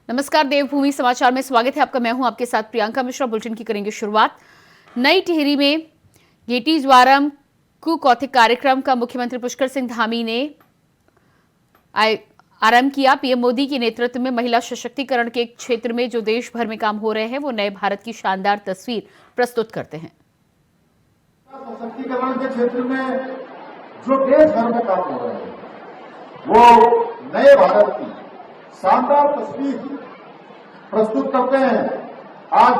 नमस्कार, देवभूमि समाचार में स्वागत है आपका। मैं हूं आपके साथ प्रियंका मिश्रा। बुलेटिन की करेंगे शुरुआत। नई टिहरी में गेटी ज्वारम कु कौथिक कार्यक्रम का मुख्यमंत्री पुष्कर सिंह धामी ने आरंभ किया। पीएम मोदी के नेतृत्व में महिला सशक्तिकरण के क्षेत्र में जो देश भर में काम हो रहे हैं वो नए भारत की शानदार तस्वीर प्रस्तुत करते हैं। सशक्तिकरण के क्षेत्र में जो देश भर में काम हो रहे हैं वो नए भारत की शानदार तस्वीर प्रस्तुत करते हैं। आज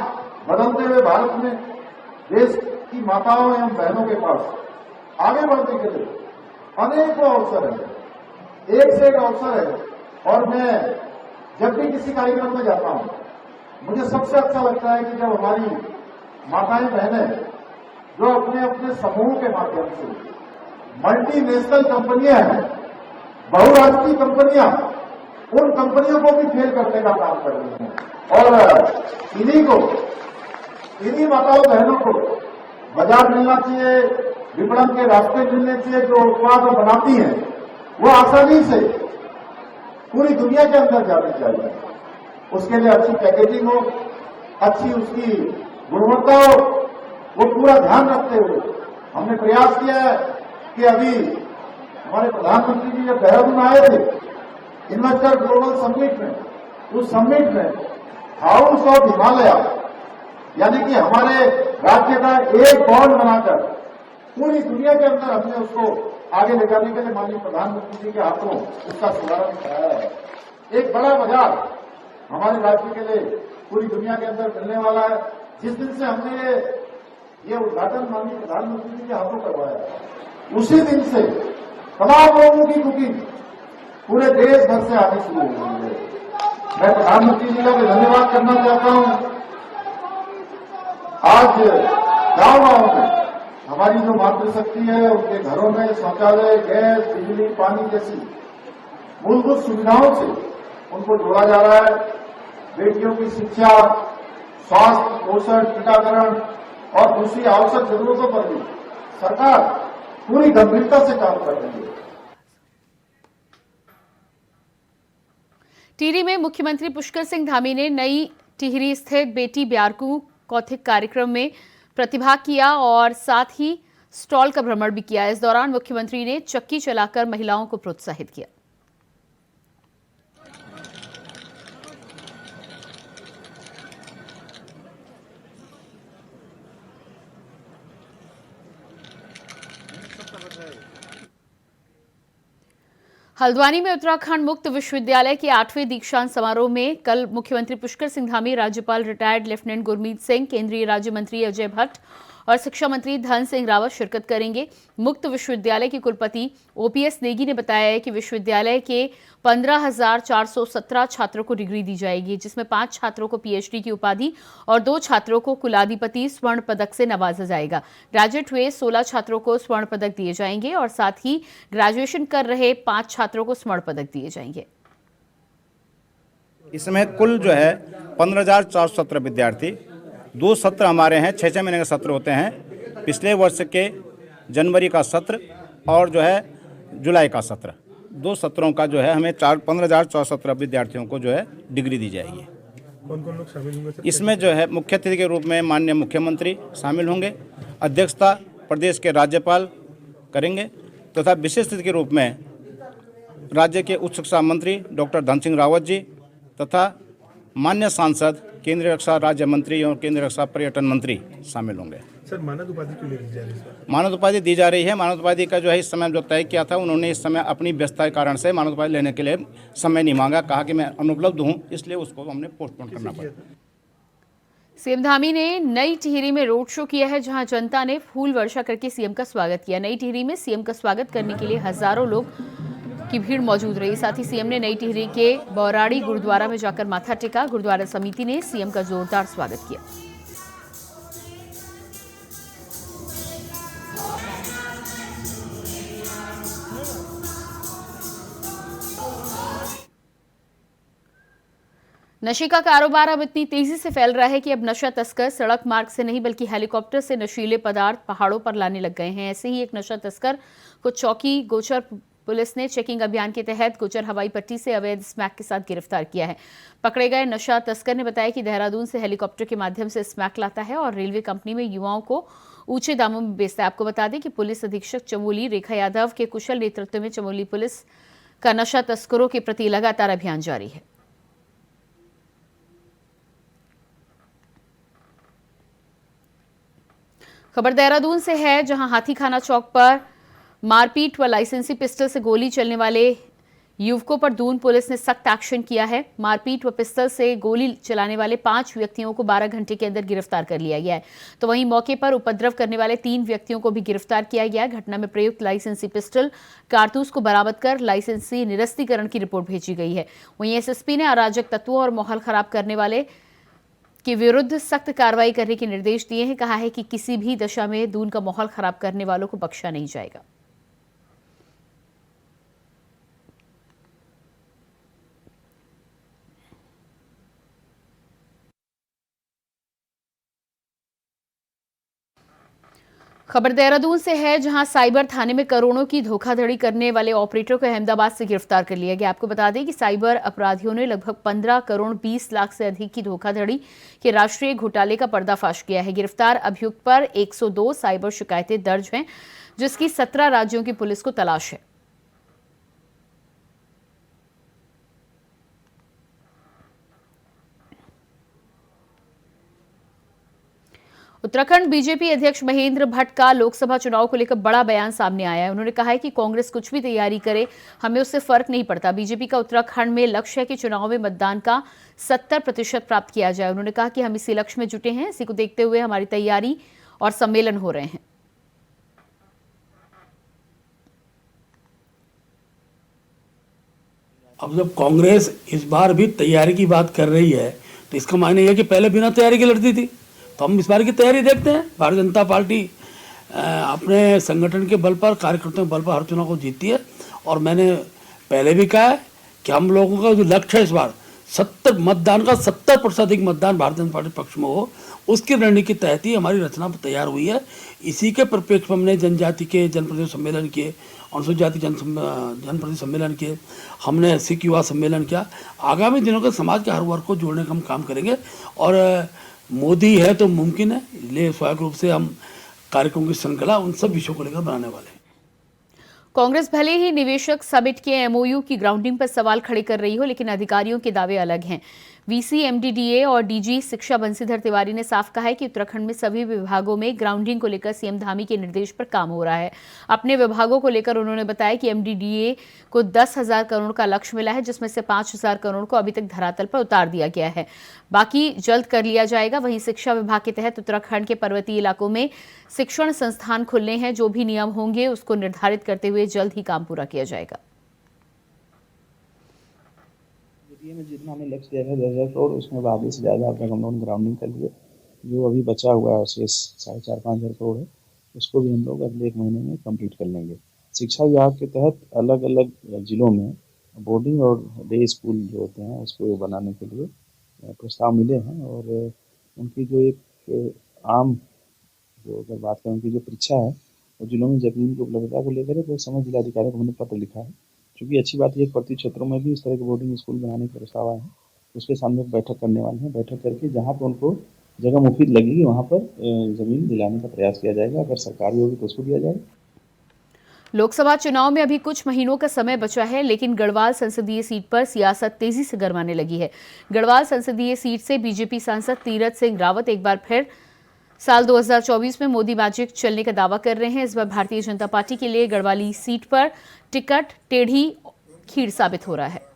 बदलते हुए भारत में देश की माताओं एवं बहनों के पास आगे बढ़ने के लिए अनेकों अवसर है, एक से एक अवसर है। और मैं जब भी किसी कार्यक्रम में जाता हूं, मुझे सबसे अच्छा लगता है कि जब हमारी माताएं बहनें जो अपने अपने समूह के माध्यम से मल्टीनेशनल कंपनियां हैं, बहुराष्ट्रीय कंपनियां, उन कंपनियों को भी फेल करने का काम कर रही हैं और इन्हीं माताओं बहनों को बाजार मिलना चाहिए, विपणन के रास्ते मिलने चाहिए। जो उत्पाद वो बनाती हैं वो आसानी से पूरी दुनिया के अंदर जाने चाहिए। उसके लिए अच्छी पैकेजिंग हो, अच्छी उसकी गुणवत्ता हो, वो पूरा ध्यान रखते हुए हमने प्रयास किया है कि अभी हमारे प्रधानमंत्री जी जब देहरादून आए थे इन्वेस्टर ग्लोबल समिट में, उस समिट में हाउस ऑफ हिमालय यानी कि हमारे राज्य का एक बॉन्ड बनाकर पूरी दुनिया के अंदर हमने उसको आगे ले जाने के लिए माननीय प्रधानमंत्री जी के हाथों उसका शुभारंभ कराया है। एक बड़ा बाजार हमारे राज्य के लिए पूरी दुनिया के अंदर मिलने वाला है। जिस दिन से हमने ये उद्घाटन माननीय प्रधानमंत्री जी के हाथों करवाया, उसी दिन से तमाम लोगों की बुकिंग पूरे देश भर से आनी शुरू हो गई है। मैं प्रधानमंत्री जी का भी धन्यवाद करना चाहता हूं। आज गांव में हमारी जो मातृशक्ति है उनके घरों में शौचालय, गैस, बिजली, पानी जैसी मूलभूत सुविधाओं से उनको जोड़ा जा रहा है। बेटियों की शिक्षा, स्वास्थ्य, पोषण, टीकाकरण और दूसरी आवश्यक जरूरतों पर भी सरकार पूरी गंभीरता से काम कर रही है। टिहरी में मुख्यमंत्री पुष्कर सिंह धामी ने नई टिहरी स्थित बेटी ब्यारकू कौथिक कार्यक्रम में प्रतिभाग किया और साथ ही स्टॉल का भ्रमण भी किया। इस दौरान मुख्यमंत्री ने चक्की चलाकर महिलाओं को प्रोत्साहित किया। हल्द्वानी में उत्तराखंड मुक्त विश्वविद्यालय के 8वें दीक्षांत समारोह में कल मुख्यमंत्री पुष्कर सिंह धामी, राज्यपाल रिटायर्ड लेफ्टिनेंट गुरमीत सिंह, केंद्रीय राज्य मंत्री अजय भट्ट और शिक्षा मंत्री धन सिंह रावत शिरकत करेंगे। मुक्त विश्वविद्यालय के कुलपति ओपीएस नेगी ने बताया है कि विश्वविद्यालय के 15,417 छात्रों को डिग्री दी जाएगी, जिसमें 5 छात्रों को पीएचडी की उपाधि और 2 छात्रों को कुलाधिपति स्वर्ण पदक से नवाजा जाएगा। ग्रेजुएट हुए 16 छात्रों को स्वर्ण पदक दिए जाएंगे और साथ ही ग्रेजुएशन कर रहे 5 छात्रों को स्वर्ण पदक दिए जाएंगे। इसमें कुल जो है 15,417 विद्यार्थी, 2 सत्र हमारे हैं, 6 महीने के सत्र होते हैं। पिछले वर्ष के जनवरी का सत्र और जो है जुलाई का सत्र, 2 सत्रों का जो है हमें 15,417 विद्यार्थियों को जो है डिग्री दी जाएगी। कौन कौन लोग शामिल होंगे? इसमें जो है मुख्य अतिथि के रूप में माननीय मुख्यमंत्री शामिल होंगे, अध्यक्षता प्रदेश के राज्यपाल करेंगे तथा विशेष अतिथि के रूप में राज्य के उच्च शिक्षा मंत्री डॉक्टर धन सिंह रावत जी तथा माननीय सांसद, केंद्रीय रक्षा राज्य मंत्री और केंद्रीय रक्षा पर्यटन मंत्री शामिल होंगे। सर, मानद उपाधि क्यों दी जा रही है? मानद उपाधि दी जा रही है। मानद उपाधि का जो है इस समय जो तय किया था, उन्होंने इस समय अपनी व्यस्तता के कारण से मानद उपाधि लेने के लिए समय नहीं मांगा, कहा कि मैं अनुपलब्ध हूं, इसलिए उसको हमने पोस्टपोन करना पड़ा। सीएम धामी ने नई टिहरी में रोड शो किया है, जहां जनता ने फूल वर्षा करके सीएम का स्वागत किया। नई टिहरी में सीएम का स्वागत करने के लिए हजारों लोग की भीड़ मौजूद रही। साथ ही सीएम ने नई टिहरी के बौराड़ी गुरुद्वारा में जाकर माथा टेका। गुरुद्वारा समिति ने सीएम का जोरदार स्वागत किया। नशे का कारोबार अब इतनी तेजी से फैल रहा है कि अब नशा तस्कर सड़क मार्ग से नहीं बल्कि हेलीकॉप्टर से नशीले पदार्थ पहाड़ों पर लाने लग गए हैं। ऐसे ही एक नशा तस्कर को चौकी गोचर पुलिस ने चेकिंग अभियान के तहत गुजर हवाई पट्टी से अवैध स्मैक के साथ गिरफ्तार किया है। पकड़े गए नशा तस्कर ने बताया कि देहरादून से हेलीकॉप्टर के माध्यम से स्मैक लाता है और रेलवे कंपनी में युवाओं को ऊंचे दामों में बेचता है। आपको बता दें कि पुलिस अधीक्षक चमोली रेखा यादव के कुशल नेतृत्व में चमोली पुलिस का नशा तस्करों के प्रति लगातार अभियान जारी है। खबर देहरादून से है, जहां हाथीखाना चौक पर मारपीट व लाइसेंसी पिस्टल से गोली चलने वाले युवकों पर दून पुलिस ने सख्त एक्शन किया है। मारपीट व पिस्टल से गोली चलाने वाले 5 व्यक्तियों को 12 घंटे के अंदर गिरफ्तार कर लिया गया है। तो वहीं मौके पर उपद्रव करने वाले 3 व्यक्तियों को भी गिरफ्तार किया गया है। घटना में प्रयुक्त लाइसेंसी पिस्टल कारतूस को बरामद कर लाइसेंसी निरस्तीकरण की रिपोर्ट भेजी गई है। वहीं एसएसपी ने अराजक तत्वों और माहौल खराब करने वाले के विरुद्ध सख्त कार्रवाई करने के निर्देश दिए हैं। कहा है कि किसी भी दशा में दून का माहौल खराब करने वालों को बख्शा नहीं जाएगा। खबर देहरादून से है, जहां साइबर थाने में करोड़ों की धोखाधड़ी करने वाले ऑपरेटर को अहमदाबाद से गिरफ्तार कर लिया गया। आपको बता दें कि साइबर अपराधियों ने लगभग 15 करोड़ 20 लाख से अधिक की धोखाधड़ी के राष्ट्रीय घोटाले का पर्दाफाश किया है। गिरफ्तार अभियुक्त पर 102 साइबर शिकायतें दर्ज हैं, जिसकी 17 राज्यों की पुलिस को तलाश है। उत्तराखंड बीजेपी अध्यक्ष महेंद्र भट्ट का लोकसभा चुनाव को लेकर बड़ा बयान सामने आया है। उन्होंने कहा है कि कांग्रेस कुछ भी तैयारी करे, हमें उससे फर्क नहीं पड़ता। बीजेपी का उत्तराखंड में लक्ष्य है कि चुनाव में मतदान का 70% प्राप्त किया जाए। उन्होंने कहा कि हम इसी लक्ष्य में जुटे हैं। इसी को देखते हुए हमारी तैयारी और सम्मेलन हो रहे हैं। अब जब कांग्रेस इस बार भी तैयारी की बात कर रही है, तो इसका मायने यह है कि पहले बिना तैयारी के लड़ती थी। तो हम इस बार की तैयारी देखते हैं। भारतीय जनता पार्टी अपने संगठन के बल पर, कार्यकर्ताओं के बल पर हर चुनाव को जीतती है। और मैंने पहले भी कहा है कि हम लोगों का जो लक्ष्य है इस बार 70 मतदान का 70% अधिक मतदान भारतीय जनता पार्टी पक्ष में हो, उसकी रणनीति के तहत ही हमारी रचना तैयार हुई है। इसी के परिप्रेक्ष्य में हमने जनजाति के जनप्रतिनिधि सम्मेलन किए, अनुसूचित जाति जनप्रतिनिधि सम्मेलन किए, हमने सिख युवा सम्मेलन किया। आगामी दिनों के समाज के हर वर्ग को जोड़ने का हम काम करेंगे। और मोदी है तो मुमकिन है, इसलिए स्वाभाविक रूप से हम कार्यक्रमों की श्रृंखला उन सब विषयों को लेकर बनाने वाले हैं। कांग्रेस भले ही निवेशक समिट के एमओयू की ग्राउंडिंग पर सवाल खड़े कर रही हो, लेकिन अधिकारियों के दावे अलग हैं। वीसी एमडीडीए और डीजी शिक्षा बंशीधर तिवारी ने साफ कहा है कि उत्तराखंड में सभी विभागों में ग्राउंडिंग को लेकर सीएम धामी के निर्देश पर काम हो रहा है। अपने विभागों को लेकर उन्होंने बताया कि एमडीडीए को 10,000 करोड़ का लक्ष्य मिला है, जिसमें से 5,000 करोड़ को अभी तक धरातल पर उतार दिया गया है। बाकी जल्द कर लिया जाएगा। वहीं शिक्षा विभाग के तहत उत्तराखंड के पर्वतीय इलाकों में शिक्षण संस्थान खुलने हैं। जो भी नियम होंगे उसको निर्धारित करते हुए जल्द ही काम पूरा किया जाएगा। में जितना हमें लक्ष्य दिया है 10,000 करोड़, उसमें आधे से ज़्यादा अब तक हम लोग ग्राउंडिंग कर लिए। जो अभी बचा हुआ है शेष 4,500 करोड़ है, उसको भी हम लोग अगले 1 महीने में कंप्लीट कर लेंगे। शिक्षा विभाग के तहत अलग अलग जिलों में बोर्डिंग और डे स्कूल जो होते हैं उसको बनाने के लिए प्रस्ताव मिले हैं। और उनकी जो एक आम जो अगर बात करें उनकी जो परीक्षा है वो जिलों में जमीन की उपलब्धता को लेकर है, तो समय जिलाधिकारी को हमने पत्र लिखा है। क्योंकि अच्छी बात है, प्रति क्षेत्रों में भी इस तरह के बोर्डिंग स्कूल बनाने के प्रस्ताव आए हैं। उसके सामने बैठक करने वाले हैं। बैठक करके जहाँ पर उनको जगह मुफीद लगेगी वहाँ पर जमीन दिलाने का प्रयास किया जाएगा। अगर सरकारी होगी तो उसको दिया जाएगा। लोकसभा चुनाव में अभी कुछ महीनों का समय बचा है, लेकिन गढ़वाल संसदीय सीट पर सियासत तेजी से गरमाने लगी है। गढ़वाल संसदीय सीट से बीजेपी सांसद तीरथ सिंह रावत एक बार फिर साल 2024 में मोदी मैजिक चलने का दावा कर रहे हैं। इस बार भारतीय जनता पार्टी के लिए गढ़वाली सीट पर टिकट टेढ़ी खीर साबित हो रहा है।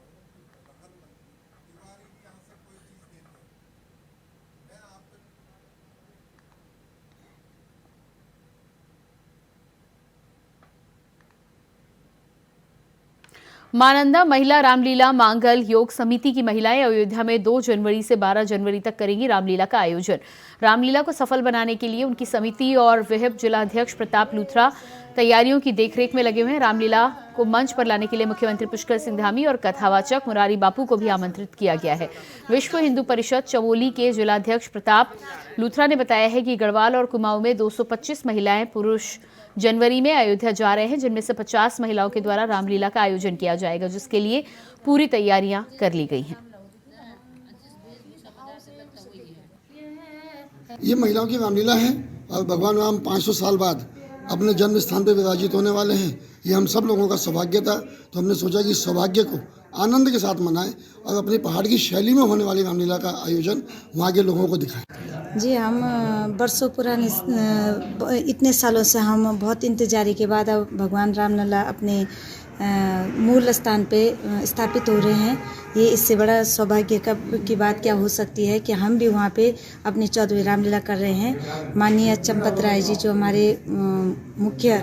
मानंदा महिला रामलीला मांगल योग समिति की महिलाएं अयोध्या में 2 जनवरी से 12 जनवरी तक करेंगी रामलीला का आयोजन। रामलीला को सफल बनाने के लिए उनकी समिति और विहिप जिलाध्यक्ष प्रताप लूथरा तैयारियों की देखरेख में लगे हुए हैं। रामलीला को मंच पर लाने के लिए मुख्यमंत्री पुष्कर सिंह धामी और कथावाचक मुरारी बापू को भी आमंत्रित किया गया है। विश्व हिंदू परिषद चमोली के जिलाध्यक्ष प्रताप लूथरा ने बताया है कि गढ़वाल और कुमाऊं में 225 महिलाएं पुरुष जनवरी में अयोध्या जा रहे हैं, जिनमें से 50 महिलाओं के द्वारा रामलीला का आयोजन किया जाएगा, जिसके लिए पूरी तैयारियां कर ली गई हैं। ये महिलाओं की रामलीला है और भगवान राम 500 साल बाद अपने जन्म स्थान पर विराजित होने वाले हैं। ये हम सब लोगों का सौभाग्य था, तो हमने सोचा कि इस सौभाग्य को आनंद के साथ मनाएं और अपनी पहाड़ की शैली में होने वाली रामलीला का आयोजन वहाँ के लोगों को दिखाएं। जी, हम बरसों पुराने इतने सालों से हम बहुत इंतजारी के बाद अब भगवान रामलला अपने मूल स्थान पे स्थापित हो रहे हैं। ये इससे बड़ा सौभाग्य की बात क्या हो सकती है कि हम भी वहाँ पे अपनी 14वीं रामलीला कर रहे हैं। माननीय चंपत राय जी जो हमारे मुख्य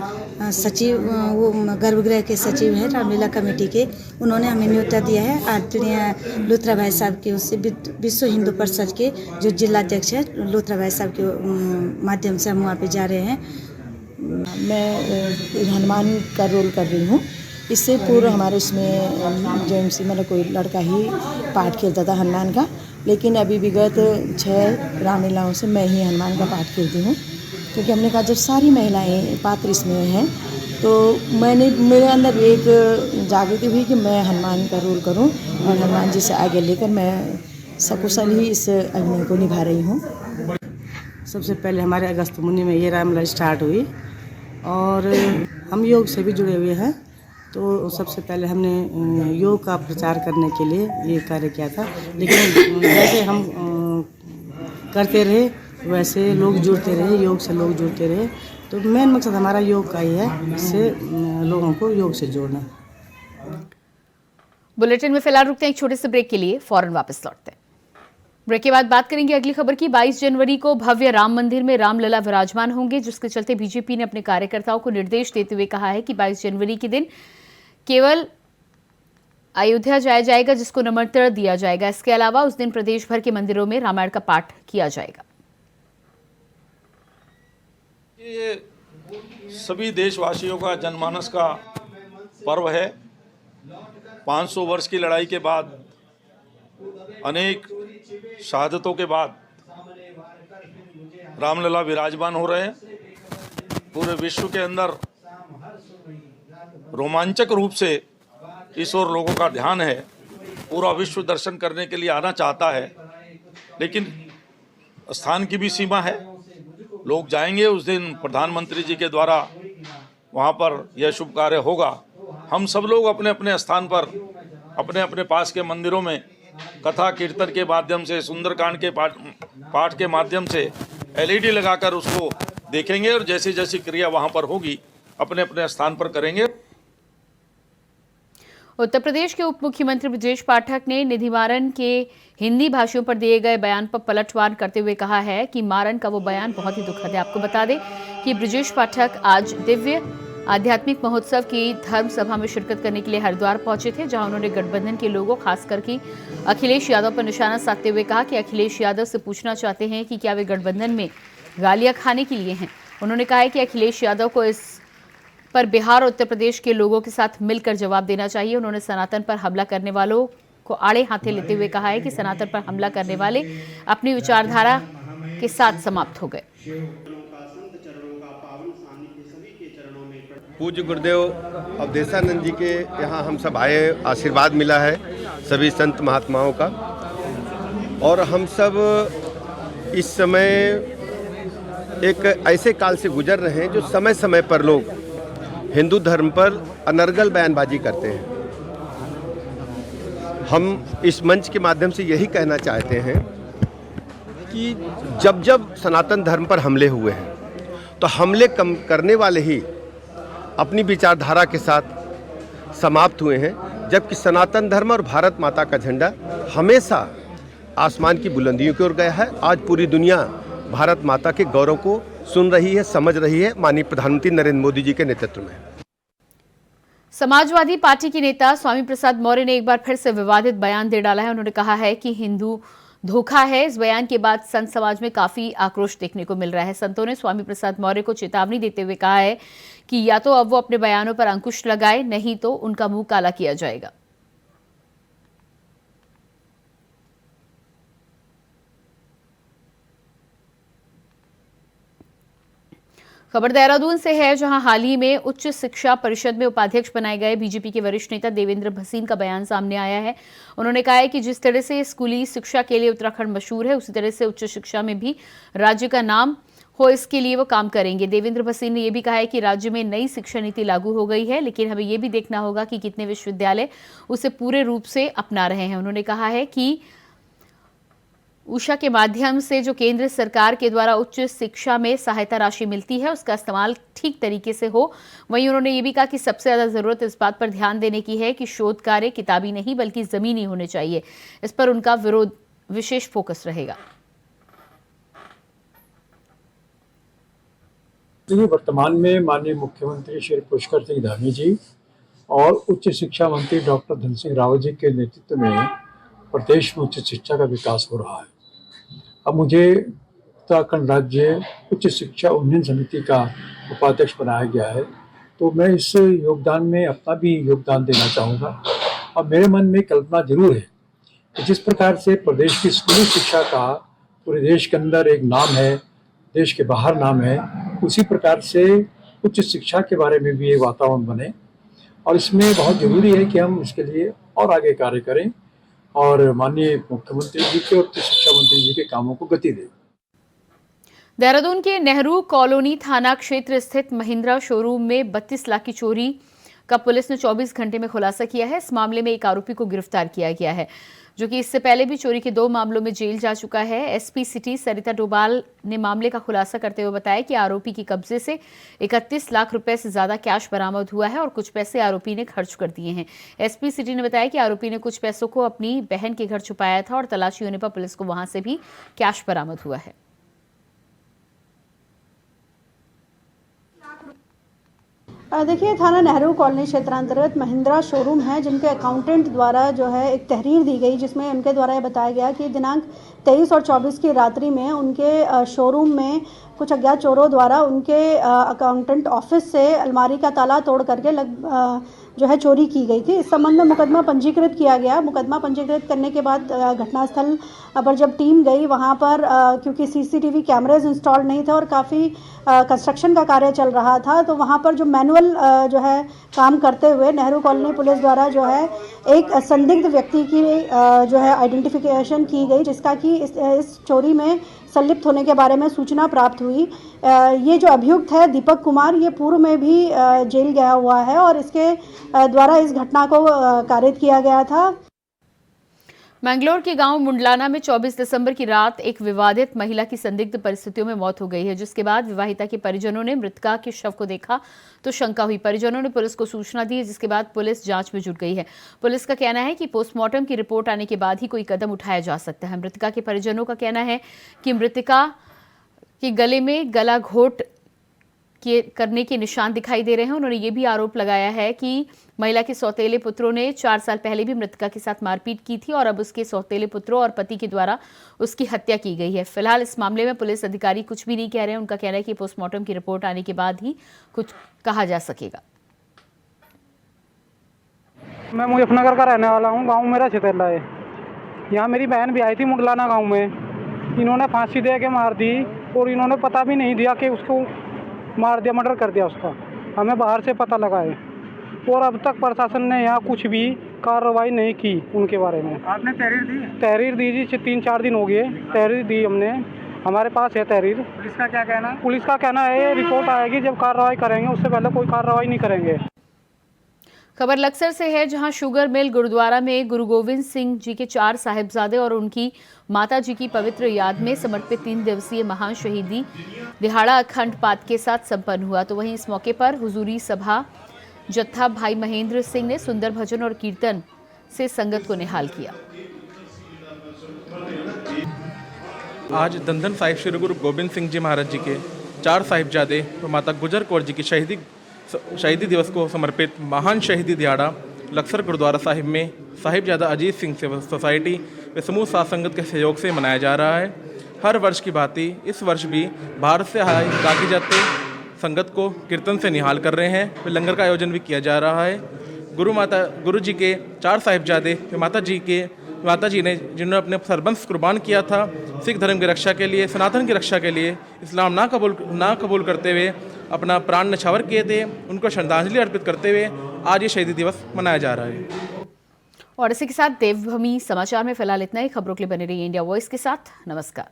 सचिव, वो गर्भगृह के सचिव हैं रामलीला कमेटी के, उन्होंने हमें न्योता दिया है आदरणीय लूथरा भाई साहब के, उससे विश्व हिंदू परिषद के जो जिलाध्यक्ष हैं लूथरा भाई साहब के माध्यम से हम वहाँ पे जा रहे हैं। मैं हनुमान का रोल कर रही हूँ। इससे पूर्व हमारे उसमें जेएमसी में कोई लड़का ही पाठ खेलता था हनुमान का, लेकिन अभी विगत 6 रामलीलाओं से मैं ही हनुमान का पाठ खेलती हूँ, क्योंकि हमने कहा जब सारी महिलाएं पात्र इसमें हैं तो मेरे अंदर एक जागृति हुई कि मैं हनुमान का रोल करूँ और हनुमान जी से आगे लेकर मैं सकुशल ही इस अभिनय को निभा रही हूँ। सबसे पहले हमारे अगस्त मुनि में ये रामलीला स्टार्ट हुई और हम योग से भी जुड़े हुए हैं, तो सबसे पहले हमने योग का प्रचार करने के लिए ये कार्य किया था। लेकिन जैसे हम करते रहे वैसे लोग जुड़ते रहे, योग से लोग जुड़ते रहे, तो मेन मकसद हमारा योग का ही है, इससे लोगों को योग से जोड़ना। बुलेटिन में फिलहाल रुकते हैं एक छोटे से ब्रेक के लिए, फौरन वापस लौटते हैं। ब्रेक के बाद बात करेंगे अगली खबर की। 22 जनवरी को भव्य राम मंदिर में रामलला विराजमान होंगे, जिसके चलते बीजेपी ने अपने कार्यकर्ताओं को निर्देश देते हुए कहा है कि 22 जनवरी के दिन केवल अयोध्या जाया जाएगा जिसको निमंत्रण दिया जाएगा। इसके अलावा उस दिन प्रदेश भर के मंदिरों में रामायण का पाठ किया जाएगा। ये सभी देशवासियों का जनमानस का पर्व है। 500 वर्ष की लड़ाई के बाद, अनेक शहादतों के बाद रामलला विराजमान हो रहे हैं। पूरे विश्व के अंदर रोमांचक रूप से इस ओर लोगों का ध्यान है। पूरा विश्व दर्शन करने के लिए आना चाहता है, लेकिन स्थान की भी सीमा है। लोग जाएंगे, उस दिन प्रधानमंत्री जी के द्वारा वहाँ पर यह शुभ कार्य होगा। हम सब लोग अपने अपने स्थान पर, अपने अपने पास के मंदिरों में कथा कीर्तन के माध्यम से, सुंदरकांड के पाठ के माध्यम से LED लगाकर उसको देखेंगे और जैसी जैसी क्रिया वहाँ पर होगी अपने अपने स्थान पर करेंगे। उत्तर प्रदेश के उप मुख्यमंत्री ब्रजेश पाठक ने निधि मारन के हिंदी भाषियों पर दिए गए बयान पर पलटवार करते हुए कहा है कि मारन का वो बयान बहुत ही दुखद है। आपको बता दें कि ब्रजेश पाठक आज दिव्य आध्यात्मिक महोत्सव की धर्म सभा में शिरकत करने के लिए हरिद्वार पहुंचे थे, जहां उन्होंने गठबंधन के लोगों, खासकर कि अखिलेश यादव पर निशाना साधते हुए कहा कि अखिलेश यादव से पूछना चाहते हैं कि क्या वे गठबंधन में गालियां खाने के लिए हैं। उन्होंने कहा है कि अखिलेश यादव को इस पर बिहार और उत्तर प्रदेश के लोगों के साथ मिलकर जवाब देना चाहिए। उन्होंने सनातन पर हमला करने वालों को आड़े हाथे लेते हुए कहा है कि सनातन पर हमला करने वाले अपनी विचारधारा के साथ समाप्त हो गए। पूज्य गुरुदेव अवधेशानंद जी के यहाँ हम सब आए, आशीर्वाद मिला है सभी संत महात्माओं का, और हम सब इस समय एक ऐसे काल से गुजर रहे हैं जो समय समय पर लोग हिंदू धर्म पर अनर्गल बयानबाजी करते हैं। हम इस मंच के माध्यम से यही कहना चाहते हैं कि जब जब सनातन धर्म पर हमले हुए हैं तो हमले कम करने वाले ही अपनी विचारधारा के साथ समाप्त हुए हैं, जबकि सनातन धर्म और भारत माता का झंडा हमेशा आसमान की बुलंदियों की ओर गया है। आज पूरी दुनिया भारत माता के गौरव को सुन रही है, समझ रही है, माननीय प्रधानमंत्री नरेंद्र मोदी जी के नेतृत्व में। समाजवादी पार्टी के नेता स्वामी प्रसाद मौर्य ने एक बार फिर से विवादित बयान दे डाला है। उन्होंने कहा है कि हिंदू धोखा है। इस बयान के बाद संत समाज में काफी आक्रोश देखने को मिल रहा है। संतों ने स्वामी प्रसाद मौर्य को चेतावनी देते हुए कहा है कि या तो अब वो अपने बयानों पर अंकुश लगाए, नहीं तो उनका मुंह काला किया जाएगा। खबर देहरादून से है, जहां हाल ही में उच्च शिक्षा परिषद में उपाध्यक्ष बनाए गए बीजेपी के वरिष्ठ नेता देवेंद्र भसीन का बयान सामने आया है। उन्होंने कहा है कि जिस तरह से स्कूली शिक्षा के लिए उत्तराखंड मशहूर है, उसी तरह से उच्च शिक्षा में भी राज्य का नाम हो, इसके लिए वो काम करेंगे। देवेंद्र भसीन ने यह भी कहा है कि राज्य में नई शिक्षा नीति लागू हो गई है, लेकिन हमें यह भी देखना होगा कि कितने विश्वविद्यालय उसे पूरे रूप से अपना रहे हैं। उन्होंने कहा है कि उषा के माध्यम से जो केंद्र सरकार के द्वारा उच्च शिक्षा में सहायता राशि मिलती है, उसका इस्तेमाल ठीक तरीके से हो। वहीं उन्होंने ये भी कहा कि सबसे ज्यादा जरूरत इस बात पर ध्यान देने की है कि शोध कार्य किताबी नहीं बल्कि जमीनी होने चाहिए। इस पर उनका विशेष फोकस रहेगा। वर्तमान में माननीय मुख्यमंत्री श्री पुष्कर सिंह धामी जी और उच्च शिक्षा मंत्री डॉक्टर धन सिंह रावत जी के नेतृत्व में प्रदेश में उच्च शिक्षा का विकास हो रहा है। अब मुझे उत्तराखंड राज्य उच्च शिक्षा उन्नयन समिति का उपाध्यक्ष बनाया गया है, तो मैं इस योगदान में अपना भी योगदान देना चाहूँगा। और मेरे मन में कल्पना जरूर है कि जिस प्रकार से प्रदेश की स्कूली शिक्षा का पूरे देश के अंदर एक नाम है, देश के बाहर नाम है, उसी प्रकार से उच्च शिक्षा के बारे में भी एक वातावरण बने। और इसमें बहुत ज़रूरी है कि हम इसके लिए और आगे कार्य करें और माननीय मुख्यमंत्री जी के और उच्च शिक्षा मंत्री जी के कामों को गति दें। देहरादून के नेहरू कॉलोनी थाना क्षेत्र स्थित महिंद्रा शोरूम में 32 लाख की चोरी का पुलिस ने 24 घंटे में खुलासा किया है। इस मामले में एक आरोपी को गिरफ्तार किया गया है, जो कि इससे पहले भी चोरी के 2 मामलों में जेल जा चुका है। एसपी सिटी सरिता डोभाल ने मामले का खुलासा करते हुए बताया कि आरोपी के कब्जे से 31 लाख रुपए से ज्यादा कैश बरामद हुआ है और कुछ पैसे आरोपी ने खर्च कर दिए हैं। एसपी सिटी ने बताया कि आरोपी ने कुछ पैसों को अपनी बहन के घर छुपाया था और तलाशी होने पर पुलिस को वहां से भी कैश बरामद हुआ है। देखिए, थाना नेहरू कॉलोनी क्षेत्रांतर्गत महिंद्रा शोरूम है, जिनके अकाउंटेंट द्वारा जो है एक तहरीर दी गई, जिसमें उनके द्वारा ये बताया गया कि दिनांक 23 और 24 की रात्रि में उनके शोरूम में कुछ अज्ञात चोरों द्वारा उनके अकाउंटेंट ऑफिस से अलमारी का ताला तोड़ करके जो है चोरी की गई थी। इस संबंध में मुकदमा पंजीकृत किया गया। मुकदमा पंजीकृत करने के बाद घटनास्थल पर जब टीम गई, वहां पर क्योंकि सीसीटीवी कैमरेज इंस्टॉल नहीं थे और काफ़ी कंस्ट्रक्शन का कार्य चल रहा था, तो वहां पर जो मैनुअल जो है काम करते हुए नेहरू कॉलोनी पुलिस द्वारा जो है एक संदिग्ध व्यक्ति की जो है आइडेंटिफिकेशन की गई, जिसका कि इस चोरी में संलिप्त होने के बारे में सूचना प्राप्त हुई। ये जो अभियुक्त है दीपक कुमार, ये पूर्व में भी जेल गया हुआ है और इसके द्वारा इस घटना को कारित किया गया था। मैंगलोर के गांव मुंडलाना में 24 दिसंबर की रात एक विवादित महिला की संदिग्ध परिस्थितियों में मौत हो गई है, जिसके बाद विवाहिता के परिजनों ने मृतका के शव को देखा तो शंका हुई। परिजनों ने पुलिस को सूचना दी, जिसके बाद पुलिस जांच में जुट गई है। पुलिस का कहना है कि पोस्टमार्टम की रिपोर्ट आने के बाद ही कोई कदम उठाया जा सकता है। मृतका के परिजनों का कहना है कि मृतका के गले में गला घोट करने के निशान दिखाई दे रहे हैं। उन्होंने ये भी आरोप लगाया है कि महिला के सौतेले पुत्रों ने 4 साल पहले भी मृतका के साथ मारपीट की थी और अब उसके सौतेले पुत्रों और पति के द्वारा उसकी हत्या की गई है। फिलहाल इस मामले में पुलिस अधिकारी कुछ भी नहीं कह रहे हैं। उनका कहना है कि पोस्टमार्टम की रिपोर्ट आने के बाद ही कुछ कहा जा सकेगा। मैं मुजफ्फरनगर का रहने वाला हूँ। गाँव मेरा छितेला है। यहाँ मेरी बहन भी आई थी मुंडलाना गाँव में। इन्होंने फांसी दे के मार दी और इन्होंने पता भी नहीं दिया कि उसको मार दिया, मर्डर कर दिया उसका। हमें बाहर से पता लगा है और अब तक प्रशासन ने यहाँ कुछ भी कार्रवाई नहीं की उनके बारे में। आपने तहरीर दी? तहरीर दी जी, 3-4 दिन हो गए। तहरीर दी हमने, हमारे पास है तहरीर। पुलिस का क्या कहना है? पुलिस का कहना है रिपोर्ट आएगी जब कार्रवाई करेंगे, उससे पहले कोई कार्रवाई नहीं करेंगे। खबर लक्सर से है, जहां शुगर मिल गुरुद्वारा में गुरु गोविंद सिंह जी के 4 साहिबजादे और उनकी माता जी की पवित्र याद में समर्पित 3 दिवसीय महान शहीदी दिहाड़ा अखंड पाठ के साथ संपन्न हुआ। तो वहीं इस मौके पर हुजूरी सभा जत्था भाई महेंद्र सिंह ने सुंदर भजन और कीर्तन से संगत को निहाल किया। आज दंदन साहिब श्री गुरु गोविंद सिंह जी महाराज जी के 4 साहिबजादे और माता गुजर कौर जी की शहीदी दिवस को समर्पित महान शहीदी दिहाड़ा लक्सर गुरुद्वारा साहिब में साहिबजादा अजीत सिंह सेवा सोसाइटी व समूह सात संगत के सहयोग से मनाया जा रहा है। हर वर्ष की भांति इस वर्ष भी भारत से आए रागी जाते संगत को कीर्तन से निहाल कर रहे हैं। फिर लंगर का आयोजन भी किया जा रहा है। गुरु जी के 4 साहिबजादे माता जी ने जिन्होंने अपने सर्वंश कुर्बान किया था सिख धर्म की रक्षा के लिए, सनातन की रक्षा के लिए, इस्लाम ना कबूल करते हुए अपना प्राण न्यौछावर किए थे, उनको श्रद्धांजलि अर्पित करते हुए आज ये शहीदी दिवस मनाया जा रहा है। और इसी के साथ देवभूमि समाचार में फिलहाल इतना ही। खबरों के लिए बने रहिए इंडिया वॉइस के साथ। नमस्कार।